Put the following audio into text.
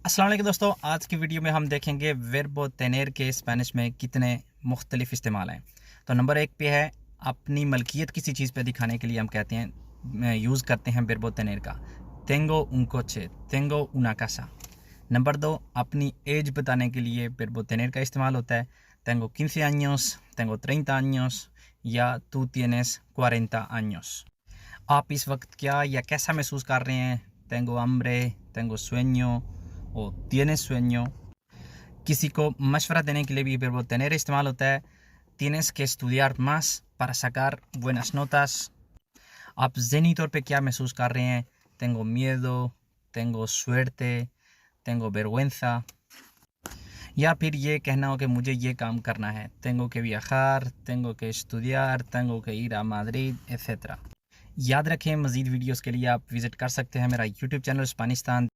अस्सलाम वालेकुम दोस्तों, आज की वीडियो में हम देखेंगे वर्बो तेनेर के स्पेनिश में कितने मुख्तलिफ इस्तेमाल हैं। तो नंबर एक पे है अपनी मलकियत किसी चीज़ पे दिखाने के लिए हम कहते हैं यूज़ करते हैं वर्बो तेनेर का। तेंगो उन कोचे, तेंगो उना casa। नंबर दो, अपनी एज बताने के लिए वर्बो तेनेर का इस्तेमाल होता है। तेंगो 15 años, tengo 30 años या tú tienes 40 años। आप इस वक्त क्या या कैसा महसूस कर रहे हैं। tengo hambre, tengo sueño o tienes sueño। किसी को मशवरा देने के लिए भी verbo tener इस्तेमाल होता है। tienes que estudiar más para sacar buenas notas। आप ज़हनी तौर पे क्या महसूस कर रहे हैं। tengo miedo, tengo suerte, tengo vergüenza। या फिर ये कहना हो कि मुझे ये काम करना है। tengo que viajar, tengo que estudiar, tengo que ir a Madrid, etc। याद रखें, मज़ीद वीडियोस के लिए आप विज़िट कर सकते हैं मेरा यूट्यूब चैनल स्पेनिस्तान।